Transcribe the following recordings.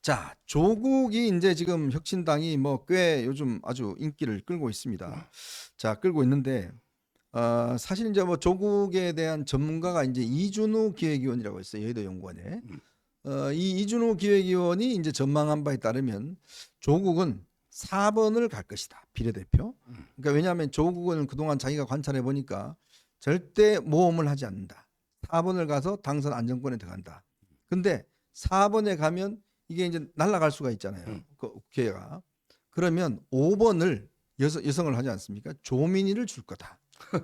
자, 조국이 이제 지금 혁신당이 뭐 꽤 요즘 아주 인기를 끌고 있습니다. 자, 끌고 있는데 사실 이제 뭐 조국에 대한 전문가가 이제 이준우 기획위원이라고 있어요. 여의도 연구원에. 이 이준우 기획위원이 이제 전망한 바에 따르면 조국은 4번을 갈 것이다. 비례대표. 그러니까 왜냐하면 조국은 그동안 자기가 관찰해 보니까 절대 모험을 하지 않는다. 4번을 가서 당선 안정권에 들어간다. 근데 4번에 가면 이게 이제 날아갈 수가 있잖아요. 그 국회가. 그러면 5번을 여성을 하지 않습니까? 조민희를 줄 거다.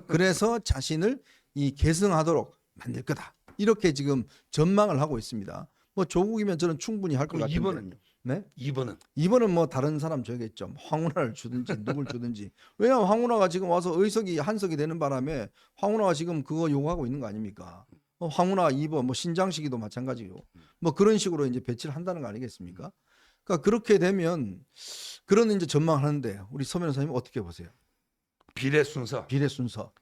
그래서 자신을 이 계승하도록 만들 거다. 이렇게 지금 전망을 하고 있습니다. 뭐 조국이면 저는 충분히 할 것 같은데. 2번은요? 네? 2번은 뭐 다른 사람 줘야겠죠. 황운하를 주든지 누굴 주든지. 왜냐하면 황운하가 지금 와서 의석이 한석이 되는 바람에 황운하가 지금 그거 요구하고 있는 거 아닙니까? 황운하 2번, 뭐 신장식이도 마찬가지고, 뭐 그런 식으로 이제 배치를 한다는 거 아니겠습니까? 그러니까 그렇게 되면 그런 이제 전망하는데 우리 서 변호사님 어떻게 보세요? 비례 순서. 비례 순서.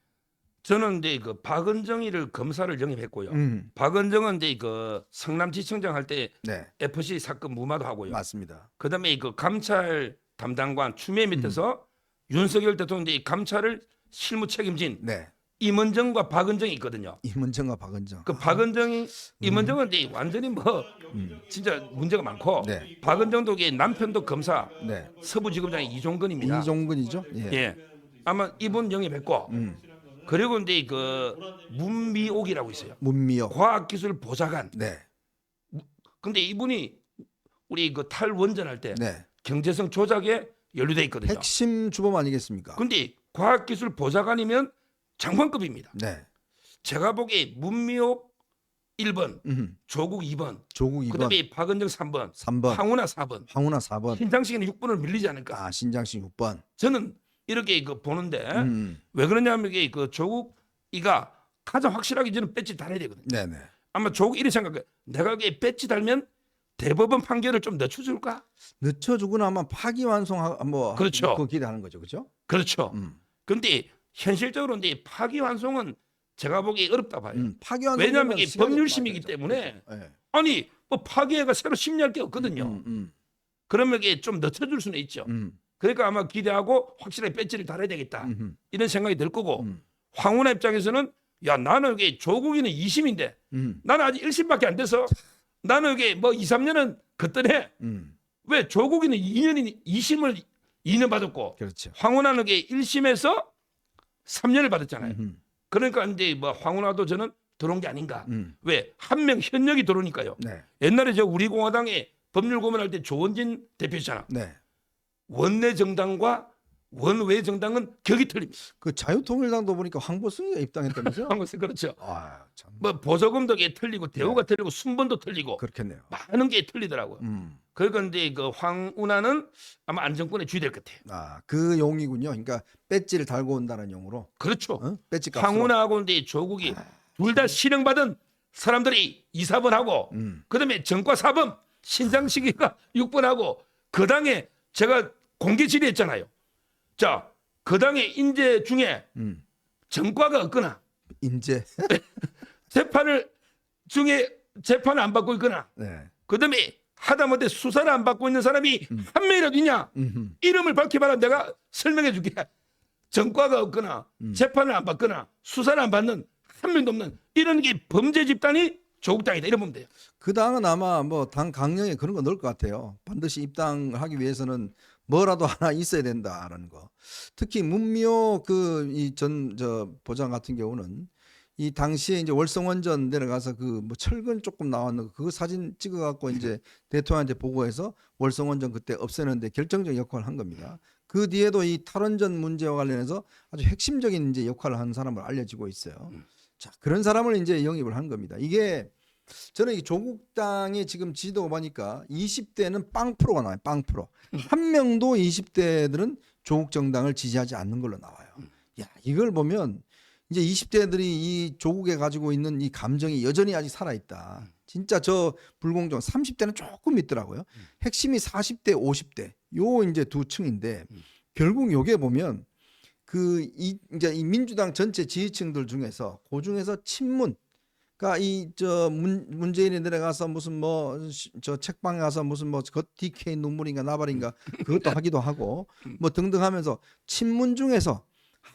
저는 이제 그 박은정이를 검사를 영입했고요. 박은정은 이제 그 성남지청장 할 때 네, FC 사건 무마도 하고요. 맞습니다. 그다음에 그 감찰 담당관 추미애 밑에서 윤석열 대통령 이제 감찰을 실무 책임진 네, 임은정과 박은정이 있거든요. 임은정과 박은정. 그 박은정이 임은정은 이제 완전히 뭐 진짜 문제가 많고 네. 박은정도 이게 남편도 검사 네, 서부지검장의 이종근입니다. 이종근이죠. 예. 예, 아마 이분 영입했고 그리고 이제 그 문미옥이라고 있어요. 문미호. 과학기술 보좌관. 네, 근데 이분이 우리 그 탈원전 할 때 네. 경제성 조작에 연루돼 있거든요. 핵심 주범 아니겠습니까? 근데 과학기술 보좌관이면 장관급입니다. 네. 제가 보기에 문미옥 1번, 음, 조국 2번, 조국 2번, 그다음에 박은정 3번, 3번, 황운하 4번, 황운하 4번, 신장식에는 6번을 밀리지 않을까. 신장식 6번. 저는 이렇게 그 보는데 음. 왜 그러냐면 이게 그 조국이가 가장 확실하게 저는 배치 달아야 되거든요. 네네. 아마 조국 이렇게 생각해. 내가 이게 배치 달면 대법원 판결을 좀 늦춰줄까? 늦춰주거나 아마 파기환송 뭐 그렇죠. 그거 기대하는 거죠, 그렇죠? 그렇죠. 근데 현실적으로 이제 파기환송은 제가 보기 어렵다 봐요. 파기환송 왜냐하면 이게 법률심이기 때문에 네. 아니 뭐 파기해가 새로 심리할 게 없거든요. 그러면 이게 좀 늦춰줄 수는 있죠. 그러니까 아마 기대하고 확실하게 배치를 달아야 되겠다 이런 생각이 들 거고 황운하 입장에서는 야 나는 이게 조국이는 2심인데 나는 아직 1심밖에 안 돼서 나는 이게 뭐 2, 3년은 그때네 왜 조국이는 2심을 2년 받았고 그렇죠. 황운하는 게 1심에서 3년을 받았잖아요. 그러니까 이제 뭐 황운하도 저는 들어온 게 아닌가. 왜 한 명 현역이 들어오니까요. 네. 옛날에 저 우리 공화당에 법률 고문할 때 조원진 대표 있잖아. 네. 원내 정당과 원외 정당은 격이 틀립니다. 그 자유통일당도 보니까 황보승이가 입당했다면서요? 한국에서 그렇죠. 아, 참. 뭐 보조금도 게 틀리고 대우가 틀리고 순번도 틀리고 그렇겠네요. 많은 게 틀리더라고요. 그런데 그 황운하는 아마 안정권에 주의될 것 같아요. 그 용이군요. 그러니까 배지를 달고 온다는 용으로. 그렇죠. 배지 값으로. 황운하하고 이제 조국이 둘 다 실형받은 사람들이 2, 4번 하고 그다음에 정과 4번 신장식이가 6번 하고 그 당에 제가 공개 질의했잖아요. 자, 그 당의 인재 중에 정과가 없거나 인재. 재판을 안 받고 있거나 네. 그다음에 하다못해 수사를 안 받고 있는 사람이 한 명이라도 있냐? 이름을 밝혀봐라. 내가 설명해 줄게. 정과가 없거나 재판을 안 받거나 수사를 안 받는 한 명도 없는 이런 게 범죄 집단이 조국당이다. 이런 보면 돼요. 그 당은 아마 뭐 당 강령에 그런 거 넣을 것 같아요. 반드시 입당하기 위해서는 뭐라도 하나 있어야 된다라는 거. 특히 문미호 저 보장 같은 경우는 이 당시에 이제 월성원전 내려가서 그 뭐 철근 조금 나왔는 그 사진 찍어갖고 이제 대통령한테 보고해서 월성원전 그때 없애는데 결정적 역할을 한 겁니다. 그 뒤에도 이 탈원전 문제와 관련해서 아주 핵심적인 이제 역할을 한 사람으로 알려지고 있어요. 자, 그런 사람을 이제 영입을 한 겁니다. 이게 저는 이 조국당의 지금 지지도가 보니까 20대는 빵프로가 나와요. 빵프로. 한 명도 20대들은 조국 정당을 지지하지 않는 걸로 나와요. 야, 이걸 보면 이제 20대들이 이 조국에 가지고 있는 이 감정이 여전히 아직 살아있다. 진짜 저 불공정 30대는 조금 있더라고요. 핵심이 40대, 50대 요 이제 두 층인데 결국 요게 보면 이제 이 민주당 전체 지지층들 중에서 그 중에서 친문 그러니까 이 저 문재인이 내려가서 무슨 뭐 저 책방에 가서 무슨 뭐 DK 눈물인가 나발인가 그것도 하기도 하고 뭐 등등 하면서 친문 중에서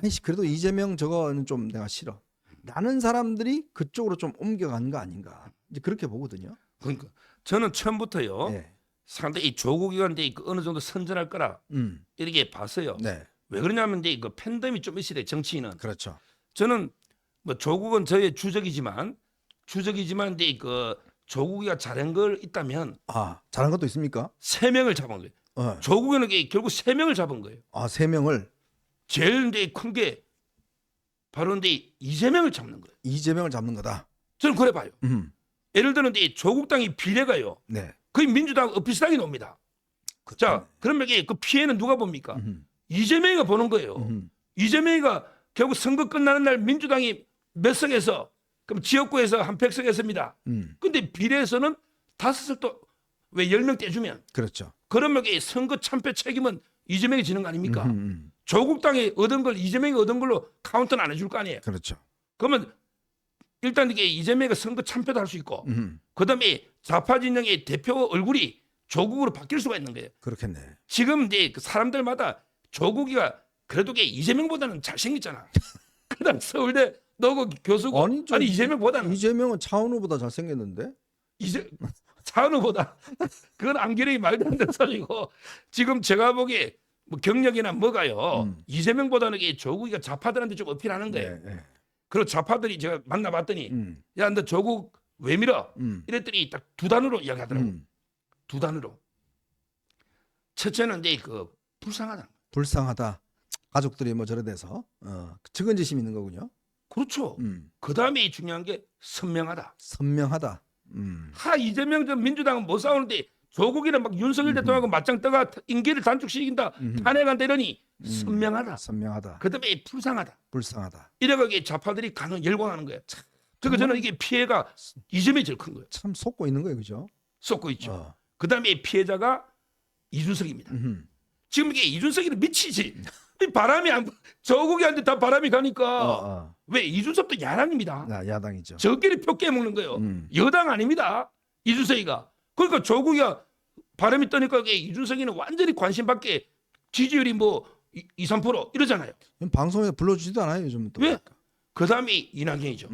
아이씨 그래도 이재명 저거는 좀 내가 싫어. 라는 사람들이 그쪽으로 좀 옮겨간 거 아닌가. 이제 그렇게 보거든요. 그러니까 저는 처음부터요. 네. 상당히 조국이가 이제 어느 정도 선전할 거라 이렇게 봤어요. 네. 왜 그러냐면 이제 그 팬덤이 좀 있어야 돼, 정치인은. 그렇죠. 저는 뭐 조국은 저의 주적이지만 이제 그 조국이가 잘한 걸 있다면 아, 잘한 것도 있습니까? 3명을 잡은 거예요. 조국에는 이게 결국 3명을 잡은 거예요. 아, 3명을. 제일 이제 큰 게 바로 이제 이재명을 잡는 거예요. 이재명을 잡는 거다. 저는 그래 봐요. 예를 들어 이제 조국당이 비례가요. 네. 거의 민주당 비슷하게 놉니다. 그렇죠. 자, 그러면 이게 그 피해는 누가 봅니까? 이재명이가 보는 거예요. 이재명이가 결국 선거 끝나는 날 민주당이 몇 석에서 그럼 지역구에서 한 100석 했습니다. 근데 비례에서는 5석 또 왜 10명 떼주면 그렇죠. 그러면 이 선거 참패 책임은 이재명이 지는 거 아닙니까? 조국당이 얻은 걸 이재명이 얻은 걸로 카운트는 안 해줄 거 아니에요. 그렇죠. 그러면 일단 이게 이재명이 선거 참패도 할 수 있고 그다음에 좌파 진영의 대표 얼굴이 조국으로 바뀔 수가 있는 거예요. 그렇겠네. 지금 이제 그 사람들마다 조국이가 그래도 이재명보다는 잘생겼잖아. 그다음 서울대 너고 교수고 아니 이재명보다는 이재명은 차은우보다 잘생겼는데? 차은우보다 그건 안기령이 말도 안 되는 소리고 지금 제가 보기에 뭐 경력이나 뭐가요. 이재명보다는 이게 조국이가 좌파들한테 좀 어필하는 거예요. 네. 그리고 좌파들이 제가 만나봤더니 야 너 조국 왜 밀어? 이랬더니 딱 2단어로 이야기하더라고. 2단어로. 첫째는 이제 그 불쌍하다. 불쌍하다. 가족들이 뭐 저래 돼서 측은지심 있는 거군요. 그렇죠. 그 다음에 중요한 게 선명하다. 선명하다. 이재명 전 민주당은 못 싸우는데 조국이는 막 윤석열 대통령하고 맞짱 떠가 임기를 단축시킨다. 탄핵한다 이러니 선명하다. 선명하다. 그 다음에 불쌍하다. 불쌍하다. 이래가지고 좌파들이 열광하는 거예요. 그러니까 저는 이게 피해가 이재명이 제일 큰 거예요. 참 속고 있는 거예요. 그죠? 쏟고 있죠. 그 다음에 피해자가 이준석입니다. 지금 이게 이준석이는 미치지. 바람이 조국이한테 다 바람이 가니까 왜 이준석도 야당입니다. 야당이죠. 저끼리 표 깨먹는 거예요. 여당 아닙니다. 이준석이가. 그러니까 조국이가 바람이 떠니까 이준석이는 완전히 관심 밖에 지지율이 뭐 2, 3% 이러잖아요. 방송에 불러주지도 않아요. 요즘 또. 왜? 그 다음에 이낙연이죠.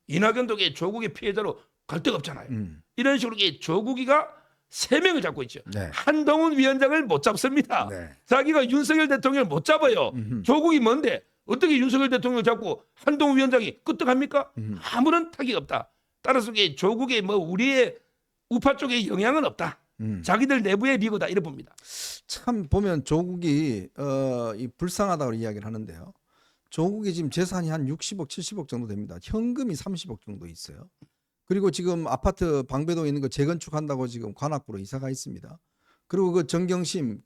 이낙연도 조국의 피해자로 갈 데가 없잖아요. 이런 식으로 조국이가 3명을 잡고 있죠. 네. 한동훈 위원장을 못 잡습니다. 네. 자기가 윤석열 대통령을 못 잡아요. 조국이 뭔데 어떻게 윤석열 대통령을 잡고 한동훈 위원장이 끄떡합니까? 아무런 타격이 없다. 따라서 조국의 뭐 우리의 우파 쪽에 영향은 없다. 자기들 내부의 리그다 이래 봅니다. 참 보면 조국이 이 불쌍하다고 이야기를 하는데요. 조국이 지금 재산이 한 60억, 70억 정도 됩니다. 현금이 30억 정도 있어요. 그리고 지금 아파트 방배동에 있는 거 재건축한다고 지금 관악구로 이사가 있습니다. 그리고 그 정경심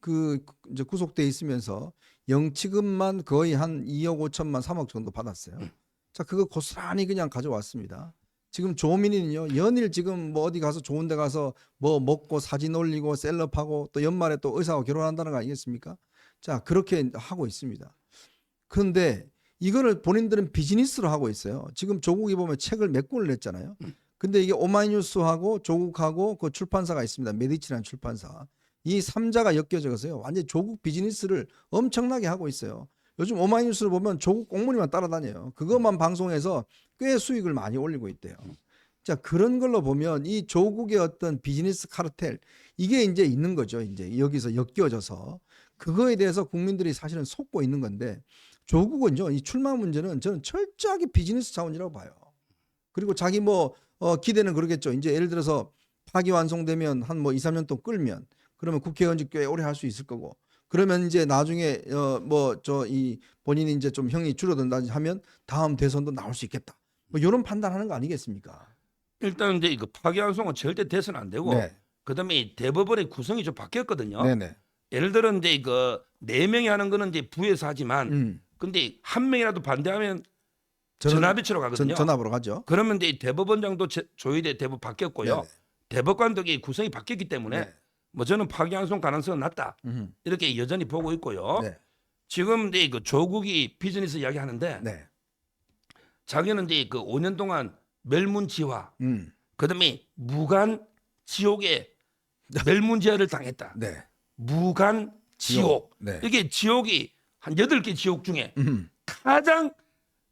이제 구속돼 있으면서 영치금만 거의 한 2억 5천만 3억 정도 받았어요. 자, 그거 고스란히 그냥 가져왔습니다. 지금 조민이는요, 연일 지금 뭐 어디 가서 좋은 데 가서 뭐 먹고 사진 올리고 셀럽하고 또 연말에 또 의사하고 결혼한다는 거 아니겠습니까? 자, 그렇게 하고 있습니다. 그런데 이거를 본인들은 비즈니스로 하고 있어요. 지금 조국이 보면 책을 몇 권을 냈잖아요. 근데 이게 오마이뉴스하고 조국하고 그 출판사가 있습니다. 메디치라는 출판사. 이 3자가 엮여져서요. 완전히 조국 비즈니스를 엄청나게 하고 있어요. 요즘 오마이뉴스를 보면 조국 공무원만 따라다녀요. 그것만 방송해서 꽤 수익을 많이 올리고 있대요. 자, 그런 걸로 보면 이 조국의 어떤 비즈니스 카르텔 이게 이제 있는 거죠. 이제 여기서 엮여져서 그거에 대해서 국민들이 사실은 속고 있는 건데 조국은요, 이 출마 문제는 저는 철저하게 비즈니스 차원이라고 봐요. 그리고 자기 뭐 기대는 그러겠죠. 이제 예를 들어서 파기완송되면 한 뭐 2, 3년 동안 끌면 그러면 국회의원직 꽤 오래 할 수 있을 거고 그러면 이제 나중에 이 본인이 이제 좀 형이 줄어든다 하면 다음 대선도 나올 수 있겠다. 뭐 이런 판단하는 거 아니겠습니까? 일단 이제 그 파기환송은 절대 돼서는 안 되고 네. 그다음에 대법원의 구성이 좀 바뀌었거든요. 네네. 예를 들어 이제 그 4명이 하는 거는 이제 부에서 하지만 근데 한 명이라도 반대하면 전합의체로 가거든요. 전합으로 가죠. 그러면 이제 대법원장도 조의대 대법 바뀌었고요. 네네. 대법관도 구성이 바뀌었기 때문에 네. 뭐 저는 파기환송 가능성은 낮다. 이렇게 여전히 보고 있고요. 네. 지금 이제 그 조국이 비즈니스 이야기하는데 네. 자기는 이제 그 5년 동안 멸문지화, 그다음에 무간 지옥에 멸문지화를 당했다. 네. 무간 지옥. 네. 이게 지옥이 한 8개 지옥 중에 가장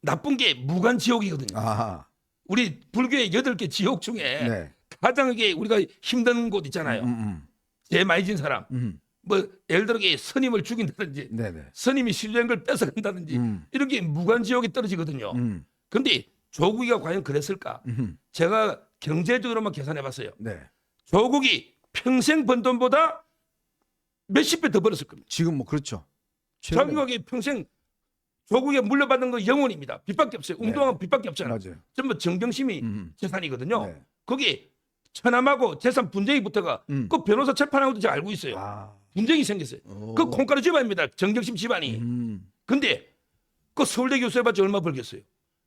나쁜 게 무간 지옥이거든요. 아하. 우리 불교의 8개 지옥 중에 네. 가장 이게 우리가 힘든 곳 있잖아요. 죄 많이 진 사람. 뭐 예를 들어 스님을 죽인다든지 네네. 스님이 신뢰한 걸 뺏어간다든지 이런 게 무간 지옥에 떨어지거든요. 근데 조국이가 과연 그랬을까? 제가 경제적으로만 계산해 봤어요. 네. 조국이 평생 번 돈보다 몇십 배 더 벌었을 겁니다. 지금 뭐 그렇죠. 최근에. 자기가 평생 조국에 물려받은 거 영원입니다. 빚밖에 없어요. 운동하면 빚밖에 없잖아요. 맞아요. 전부 정경심이 재산이거든요. 네. 거기 처남하고 재산 분쟁이 붙어가 그 변호사 재판하고도 제가 알고 있어요. 아. 분쟁이 생겼어요. 오. 그 콩가루 집안입니다. 정경심 집안이. 근데 그 서울대 교수 해봤자 얼마 벌겠어요.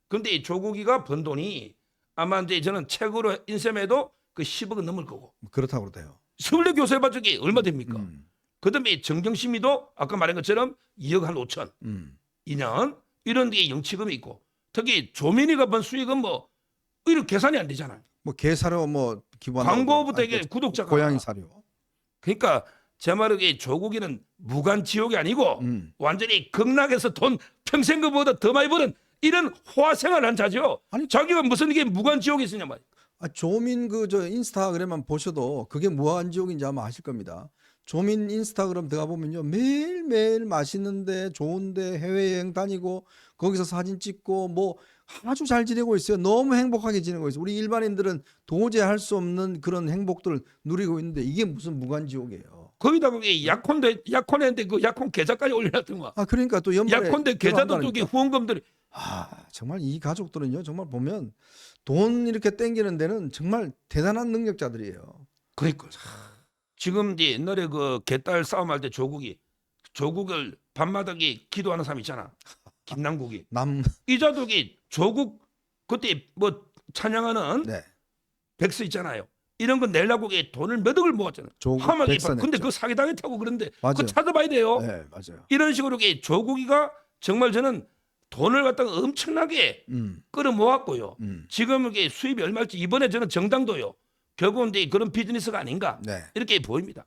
근데 조국이가 번 돈이 아마 이제 저는 책으로 인셈해도 그 10억은 넘을 거고. 그렇다고 그래요. 서울대 교수 해봤자 이게 얼마 됩니까? 그다음에 정경심이도 아까 말한 것처럼 2억 한 5천 2년 이런 데 영치금이 있고 특히 조민이가 번 수익은 뭐 이런 계산이 안 되잖아요. 뭐 개사료 뭐 기본 광고부터 이게 구독자가 고양이 사료. 그러니까 제 말은 조국이는 무간 지옥이 아니고 완전히 극락에서 돈 평생 그보다 더 많이 버는 이런 호화 생활을 한 자죠. 아니, 자기가 무슨 이게 무간 지옥이 있으냐 말이야. 조민 그 저 인스타그램만 보셔도 그게 무한 지옥인지 아마 아실 겁니다. 조민 인스타그램 들어가 보면요 매일매일 맛있는데 좋은데 해외여행 다니고 거기서 사진 찍고 뭐 아주 잘 지내고 있어요. 너무 행복하게 지내고 있어요. 우리 일반인들은 도저히 할 수 없는 그런 행복들을 누리고 있는데 이게 무슨 무간지옥이에요. 거기다 거기 약혼했는데 그 약혼 계좌까지 올려놨던 거. 그러니까 또 연말에 약혼대 계좌도 또 이게 후원금들이 정말 이 가족들은요 정말 보면 돈 이렇게 땡기는 데는 정말 대단한 능력자들이에요. 그러니까 지금 이제 옛날에 그 개딸 싸움할 때 조국을 밤마다기 기도하는 사람 있잖아. 김남국이 이자독이 조국 그때 뭐 찬양하는 네. 백서 있잖아요. 이런 거 내려고 돈을 몇 억을 모았잖아요. 근데 그 사기당했다고 그런데 그거 찾아봐야 돼요. 네, 맞아요. 이런 식으로 조국이가 정말 저는 돈을 갖다가 엄청나게 끌어모았고요. 지금 이게 수입이 얼마일지 이번에 저는 정당도요. 결국은 이제 그런 비즈니스가 아닌가 네. 이렇게 보입니다.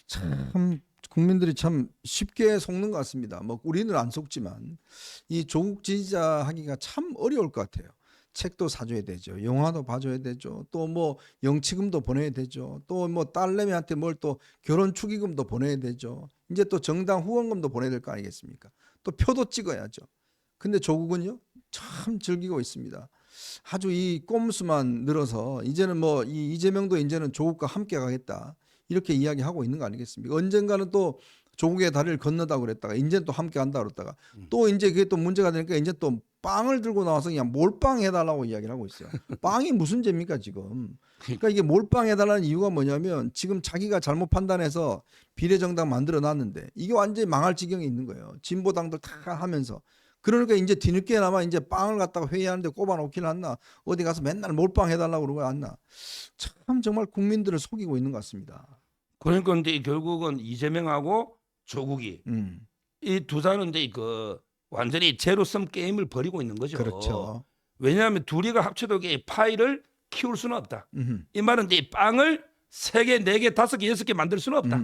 참 국민들이 참 쉽게 속는 것 같습니다. 뭐 우리는 안 속지만 이 조국 지지자 하기가 참 어려울 것 같아요. 책도 사줘야 되죠. 영화도 봐줘야 되죠. 또 뭐 영치금도 보내야 되죠. 또 뭐 딸내미한테 뭘 또 결혼 축의금도 보내야 되죠. 이제 또 정당 후원금도 보내야 될 거 아니겠습니까? 또 표도 찍어야죠. 근데 조국은요 참 즐기고 있습니다. 아주 이 꼼수만 늘어서 이제는 뭐 이 이재명도 이제는 조국과 함께 가겠다 이렇게 이야기하고 있는 거 아니겠습니까? 언젠가는 또 조국의 다리를 건너다 그랬다가 이제는 또 함께 간다 그랬다가 또 이제 그게 또 문제가 되니까 이제 또 빵을 들고 나와서 그냥 몰빵 해달라고 이야기를 하고 있어요. 빵이 무슨 죄입니까 지금? 그러니까 이게 몰빵 해달라는 이유가 뭐냐면 지금 자기가 잘못 판단해서 비례정당 만들어 놨는데 이게 완전히 망할 지경에 있는 거예요. 진보당들 다 하면서. 그러니까 이제 뒤늦게나마 이제 빵을 갖다가 회의하는데 꼽아놓긴 않나 어디 가서 맨날 몰빵 해달라고 그러고 않나 참 정말 국민들을 속이고 있는 것 같습니다. 그러니까 근데 결국은 이재명하고 조국이 이 두 사람은 이제 그 완전히 제로섬 게임을 벌이고 있는 거죠. 그렇죠. 왜냐하면 둘이가 합쳐도 파이를 키울 수는 없다. 이 말은 이제 빵을 3개, 4개, 5개, 6개 만들 수는 없다.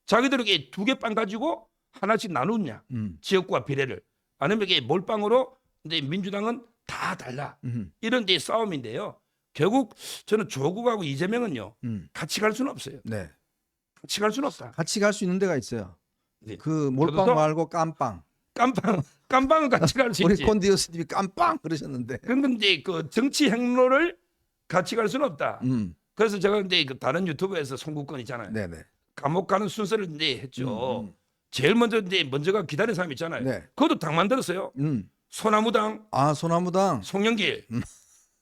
자기들에게 2개 빵 가지고 하나씩 나누냐 지역구와 비례를. 아니면 이게 몰빵으로 이제 민주당은 다 달라. 이런 데 싸움인데요. 결국 저는 조국하고 이재명은요 같이 갈 수는 없어요. 네. 같이 갈 수는 없다. 같이 갈 수 있는 데가 있어요. 네. 그 몰빵 말고 깜빵. 깜빵은 같이 갈 수 우리 있지. 콘디어스님이 깜빵 그러셨는데. 그런데 그 정치 행로를 같이 갈 수는 없다. 그래서 제가 이제 그 다른 유튜브에서 송국권 있잖아요. 네네. 감옥 가는 순서를 이제 했죠. 제일 먼저가 기다린 사람 있잖아요. 네. 그것도 당 만들었어요. 소나무당. 소나무당. 송영길.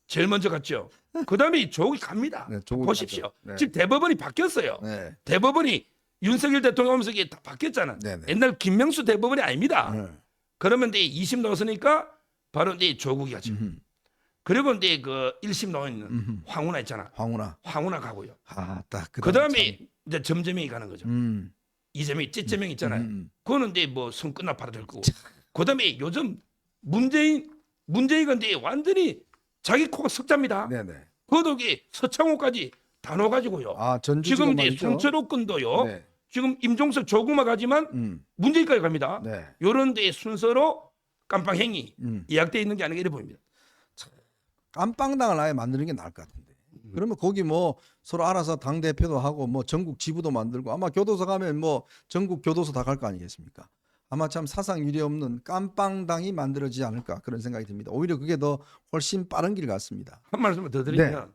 제일 먼저 갔죠. 그다음에 조국이 갑니다. 네, 조국이 보십시오. 네. 지금 대법원이 바뀌었어요. 네. 대법원이 윤석열 대통령 오면서 이게 다 바뀌었잖아. 네네. 옛날 김명수 대법원이 아닙니다. 네. 그러면 이제 2심 나왔으니까 바로 이제 조국이 가죠. 그리고 이제 그 1심 나와 있는 황운하 있잖아. 황운하 가고요. 딱 그다음에 이제 점점이 가는 거죠. 이재명, 찌재명 있잖아요. 그거는 이제 뭐 선 끝나 팔아될 거고. 그다음에 요즘 문재인가 이제 완전히 자기 코가 석자입니다. 네네. 거덕이 서창호까지 다 넣어가지고요. 아, 전주 지금 이제 말이죠. 송철호권도요. 네. 지금 임종석 조국마 가지만 문재인까지 갑니다. 네. 이런 데 순서로 깜빵행위 음. 예약돼 있는 게 아닌가 이래 보입니다. 깜빵당을 아예 만드는 게 나을 것 같은데. 그러면 거기 뭐 서로 알아서 당 대표도 하고 뭐 전국 지부도 만들고 아마 교도소 가면 뭐 전국 교도소 다 갈 거 아니겠습니까? 아마 참 사상 유례 없는 깜빵당이 만들어지지 않을까 그런 생각이 듭니다. 오히려 그게 더 훨씬 빠른 길 같습니다. 한 말씀을 더 드리면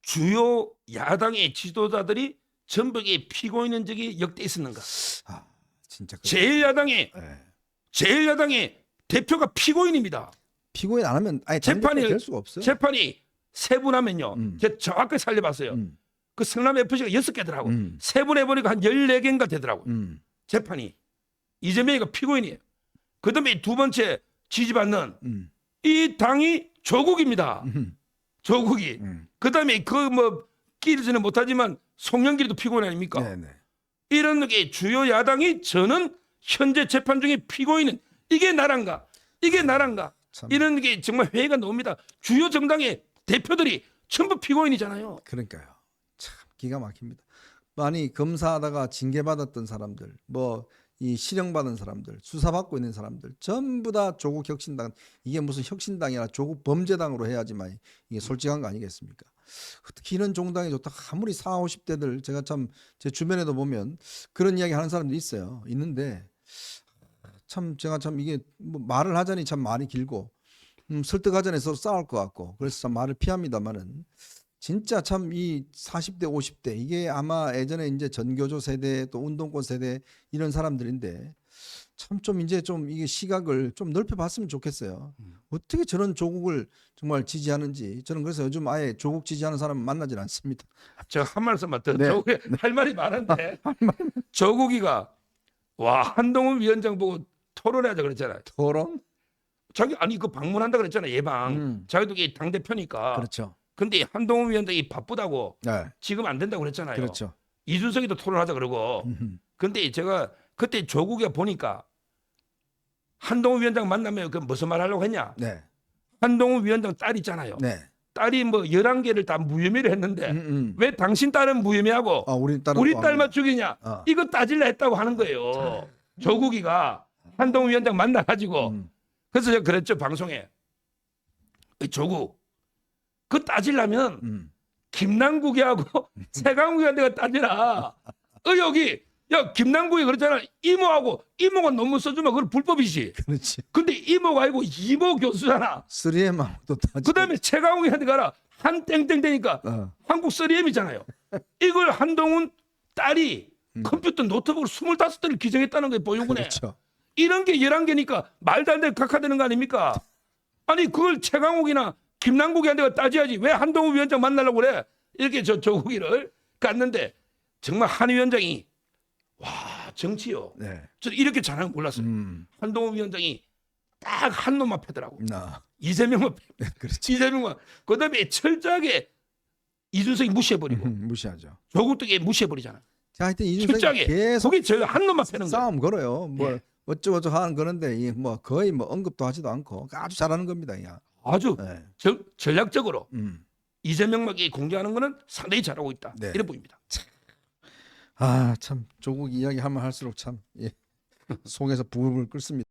주요 야당의 지도자들이 전북에 피고인인 적이 역대 있었는가? 아, 진짜 제1야당의 네. 제1야당의 대표가 피고인입니다. 피고인 안 하면 아예 재판이 될 수가 없어요. 재판이 세분하면요. 제가 정확하게 살려봤어요. 그 성남 FC가 6개더라고. 세분해 보니까 한 14개인가 되더라고. 재판이 이재명이가 피고인이에요. 그다음에 두 번째 지지받는 이 당이 조국입니다. 조국이. 그다음에 그 뭐 끼리지는 못하지만 송영길도 피고인 아닙니까? 네네. 이런 게 주요 야당이 저는 현재 재판 중에 피고인은 이게 나란가? 이게 나란가? 참. 이런 게 정말 회의가 나옵니다. 주요 정당의 대표들이 전부 피고인이잖아요. 그러니까요. 참 기가 막힙니다. 아니 검사하다가 징계받았던 사람들, 뭐 이 실형받은 사람들, 수사받고 있는 사람들 전부 다 조국 혁신당 이게 무슨 혁신당이라 조국 범죄당으로 해야지만 이게 솔직한 거 아니겠습니까? 특히 이런 종당이 좋다. 아무리 40, 50대들 제가 참 제 주변에도 보면 그런 이야기 하는 사람들이 있어요. 있는데 참 제가 참 이게 뭐 말을 하자니 참 말이 길고 설득하자니 서로 싸울 것 같고 그래서 참 말을 피합니다만은 진짜 참 이 40대 50대 이게 아마 예전에 이제 전교조 세대 또 운동권 세대 이런 사람들인데 참 좀 이제 좀 이게 시각을 좀 넓혀봤으면 좋겠어요. 어떻게 저런 조국을 정말 지지하는지 저는 그래서 요즘 아예 조국 지지하는 사람 만나질 않습니다. 제가 한 말씀만 더 네. 조국이 할 말이 많은데 조국이가 와 한동훈 위원장 보고 토론하자 그랬잖아요. 토론? 자기 아니 그 방문한다 그랬잖아요. 예방. 자기도 당 대표니까. 그렇죠. 근데 한동훈 위원장이 바쁘다고 네. 지금 안 된다고 그랬잖아요. 그렇죠. 이준석이도 토론하자 그러고. 근데 제가 그때 조국이가 보니까 한동훈 위원장 만나면 그 무슨 말 하려고 했냐? 네. 한동훈 위원장 딸 있잖아요. 네. 딸이 뭐 11개를 다 무혐의를 했는데 왜 당신 딸은 무혐의하고 아, 우리 딸만 죽이냐? 이거 따질라 했다고 하는 거예요. 조국이가 한동훈 위원장 만나가지고 그래서 제가 그랬죠 방송에 조국 그 따지려면 김남국이하고 최강욱이한테가 따지라. 의혹이 야 김남국이 그랬잖아. 이모가 논문 써주면 그건 불법이지. 그렇지. 근데 이모가 아니고 이모 교수잖아. 3M하고도 다. 그다음에 최강욱이한테 가라. 한 땡땡 되니까 한국 3M이잖아요. 이걸 한동훈 딸이 컴퓨터 노트북을 25대를 기증했다는 게 보유군에. 그렇죠. 이런 게 11개니까 말도 안 되게 각하되는 거 아닙니까? 아니 그걸 최강욱이나 김남국이한테가 따져야지. 왜 한동훈 위원장 만나려고 그래? 이렇게 조국이를 갔는데 정말 한 위원장이 와 정치요. 네. 저 이렇게 잘하는 거 몰랐어요. 한동훈 위원장이 딱 한 놈만 패더라고. 이재명만 패. 그렇지. 이재명만. 그다음에 철저하게 이준석이 무시해버리고 무시하죠. 조국도 무시해버리잖아. 자, 하여튼 이준석이 철저하게 계속 거기 저 한 놈만 패는 거야. 싸움 걸어요. 뭐 네. 어쩌고저 하는 거는데 이 뭐 거의 뭐 언급도 하지도 않고 아주 잘하는 겁니다. 그냥. 아주 네. 전략적으로 이재명만이 공개하는 거는 상당히 잘하고 있다. 네. 이래 보입니다. 아, 참 조국 이야기 하면 할수록 참 예. 속에서 부글부글 끓습니다.